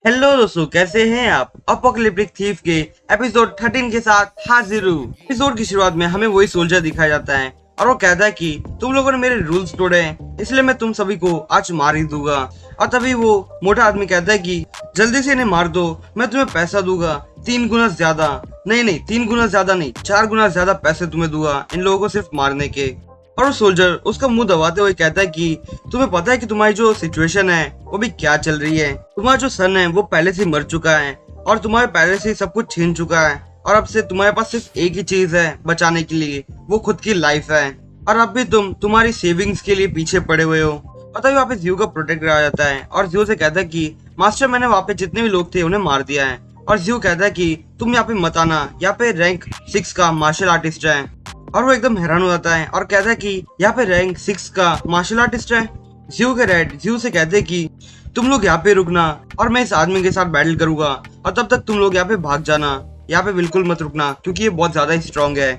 Hello दोस्तों, कैसे हैं आप। अपोकलिप्टिक थीफ के एपिसोड 13 के साथ हाजिर हूँ। एपिसोड की शुरुआत में हमें वही सोल्जर दिखाया जाता है और वो कहता है कि तुम लोगों ने मेरे रूल्स तोड़े हैं, इसलिए मैं तुम सभी को आज मार ही दूंगा। और तभी वो मोटा आदमी कहता है कि जल्दी से इन्हें मार दो, मैं तुम्हें पैसा दूंगा 3 गुना ज्यादा। नहीं, 3 गुना ज्यादा नहीं, 4 गुना ज्यादा पैसे तुम्हें दूंगा इन लोगों को सिर्फ मारने के। और वो सोल्जर उसका मुंह दबाते हुए कहता है कि तुम्हें पता है कि तुम्हारी जो सिचुएशन है वो भी क्या चल रही है। तुम्हारा जो सन है वो पहले से मर चुका है और तुम्हारे पहले से सब कुछ छीन चुका है और अब से तुम्हारे पास सिर्फ एक ही चीज है बचाने के लिए, वो खुद की लाइफ है। और अब भी तुम तुम्हारी सेविंग्स के लिए पीछे पड़े हुए हो। और तभी वहाँ पे जियो का प्रोटेक्टर आ जाता है और जियो से कहता है कि मास्टर, मैंने वहाँ पे जितने भी लोग थे उन्हें मार दिया है। और जियो कहता है कि तुम यहाँ पे मत आना, यहाँ पे रैंक 6 का मार्शल आर्टिस्ट है। और वो एकदम हैरान हो जाता है और कहता है कि यहाँ पे रैंक 6 का मार्शल आर्टिस्ट है। जियो से कहते हैं कि तुम लोग यहाँ पे रुकना और मैं इस आदमी के साथ बैटल करूंगा और तब तक तुम लोग यहाँ पे भाग जाना, यहाँ पे बिल्कुल मत रुकना क्योंकि ये बहुत ज्यादा स्ट्रांग है।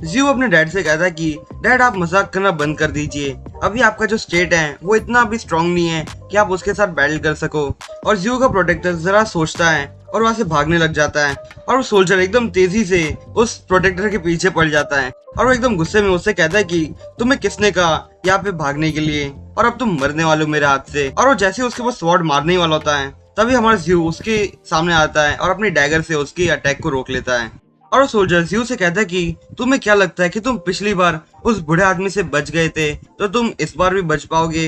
जियो अपने डैड से कहता है कि डैड, आप मजाक करना बंद कर दीजिए, अभी आपका जो स्टेट है वो इतना अभी स्ट्रांग नहीं है कि आप उसके साथ बैटल कर सको। और जियो का प्रोटेक्टर जरा सोचता है और वहां से भागने लग जाता है और वो सोल्जर एकदम तेजी से उस प्रोटेक्टर के पीछे पड़ जाता है और वो एकदम गुस्से में उससे कहता है कि तुम्हें किसने कहा यहाँ पे भागने के लिए, और अब तुम मरने वाले हो मेरे हाथ से। और वो जैसे उसके पास स्वॉर्ड मारने ही वाला होता है तभी हमारा जियो उसके सामने आता है और अपनी डैगर से उसकी अटैक को रोक लेता है। और वो सोल्जर जियो से कहता है कि तुम्हें क्या लगता है कि तुम पिछली बार उस बूढ़े आदमी से बच गए थे तो तुम इस बार भी बच पाओगे।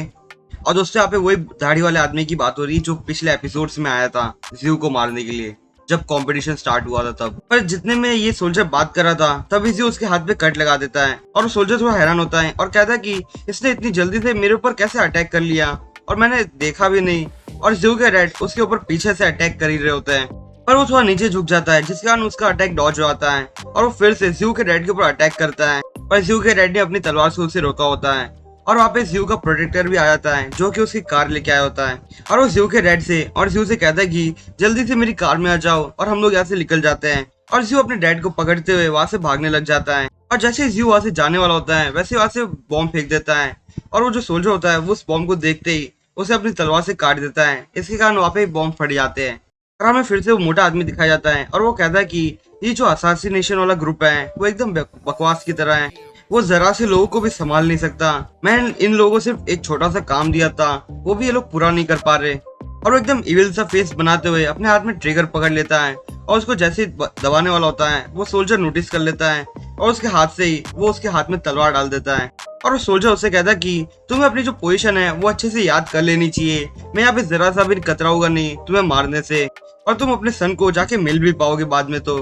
और दोस्तों, यहाँ पे वही दाढ़ी वाले आदमी की बात हो रही है जो पिछले एपिसोड्स में आया था जियो को मारने के लिए जब कंपटीशन स्टार्ट हुआ था तब। पर जितने में ये सोल्जर बात कर रहा था तभी जियो उसके हाथ पे कट लगा देता है और वो सोल्जर थोड़ा हैरान होता है और कहता है कि इसने इतनी जल्दी से मेरे ऊपर कैसे अटैक कर लिया और मैंने देखा भी नहीं। और जियो के डैड उसके ऊपर पीछे से अटैक कर ही रहे होते हैं पर वो थोड़ा नीचे झुक जाता है जिसके कारण उसका अटैक डॉज हो जाता है और वो फिर से जियो के डैड के ऊपर अटैक करता है। पर जियो के डैड ने अपनी तलवार से उसे रोका होता है और वहाँ पे जियो का प्रोटेक्टर भी आ जाता है जो कि उसकी कार लेके आया होता है। और वो जियो के डैड से और जियो से कहता है कि जल्दी से मेरी कार में आ जाओ और हम लोग यहाँ से निकल जाते हैं। और जियो अपने डैड को पकड़ते हुए वहां से भागने लग जाता है और जैसे जियो वहां से जाने वाला होता है वैसे वहां से बॉम्ब फेंक देता है और वो जो सोल्जर होता है वो उस बॉम्ब को देखते ही उसे अपनी तलवार से काट देता है। इसके कारण वहाँ पे बॉम्ब फट जाते हैं और हमें फिर से वो मोटा आदमी दिखाया जाता है और वो कहता है कि ये जो असासिनेशन वाला ग्रुप है वो एकदम बकवास की तरह है, वो जरा से लोगों को भी संभाल नहीं सकता। मैं इन लोगों को सिर्फ एक छोटा सा काम दिया था, वो भी ये लोग पूरा नहीं कर पा रहे। और वो एकदम इविल सा फेस बनाते हुए अपने हाथ में ट्रिगर पकड़ लेता है और उसको जैसे दबाने वाला होता है वो सोल्जर नोटिस कर लेता है और उसके हाथ से ही वो उसके हाथ में तलवार डाल देता है। और वो सोल्जर उससे कहता है कि तुम्हें अपनी जो पोजीशन है वो अच्छे से याद कर लेनी चाहिए, मैं यहाँ पे जरा सा भी कतराऊंगा नहीं तुम्हें मारने से और तुम अपने सन को जाके मिल भी पाओगे बाद में तो।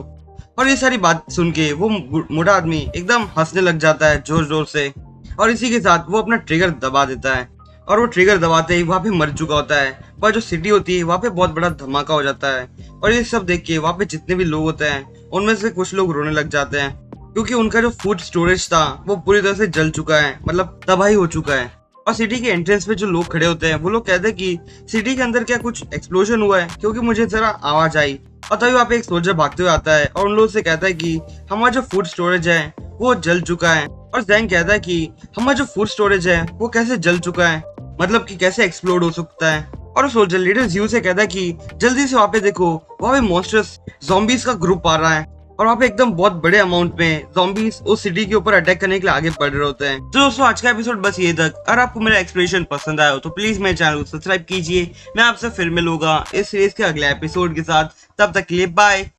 और ये सारी बात सुन के वो मोटा आदमी एकदम हंसने लग जाता है जोर जोर से और इसी के साथ वो अपना ट्रिगर दबा देता है और वो ट्रिगर दबाते ही वहाँ पे मर चुका होता है। पर जो सिटी होती है वहाँ पे बहुत बड़ा धमाका हो जाता है और ये सब देख के वहाँ पे जितने भी लोग होते हैं उनमें से कुछ लोग रोने लग जाते हैं क्योंकि उनका जो फूड स्टोरेज था वो पूरी तरह से जल चुका है, मतलब तबाही हो चुका है। और सिटी के एंट्रेंस पे जो लोग खड़े होते हैं वो लोग कहते हैं कि सिटी के अंदर क्या कुछ एक्सप्लोजन हुआ है, क्योंकि मुझे जरा आवाज आई। और तभी वहाँ पे एक सोल्जर भागते हुए आता है और उन लोगों से कहता है कि हमारा जो फूड स्टोरेज है वो जल चुका है। और जैंग कहता है कि हमारा जो फूड स्टोरेज है वो कैसे जल चुका है, मतलब कि कैसे एक्सप्लोड हो सकता है। और सोल्जर लीडर जियो से कहता है कि जल्दी से वहाँ पे देखो, वहाँ पे मॉन्स्टर्स ज़ॉम्बीज का ग्रुप आ रहा है और वहाँ पे एकदम बहुत बड़े अमाउंट में ज़ॉम्बीज उस सिटी के ऊपर अटैक करने के लिए आगे बढ़ रहे होते हैं। तो दोस्तों, आज का एपिसोड बस ये तक। अगर आपको मेरा एक्सप्लेनेशन पसंद आया हो तो प्लीज मेरे चैनल को सब्सक्राइब कीजिए। मैं आपसे फिर मिलूंगा इस सीरीज के अगले एपिसोड के साथ, तब तक के लिए बाय।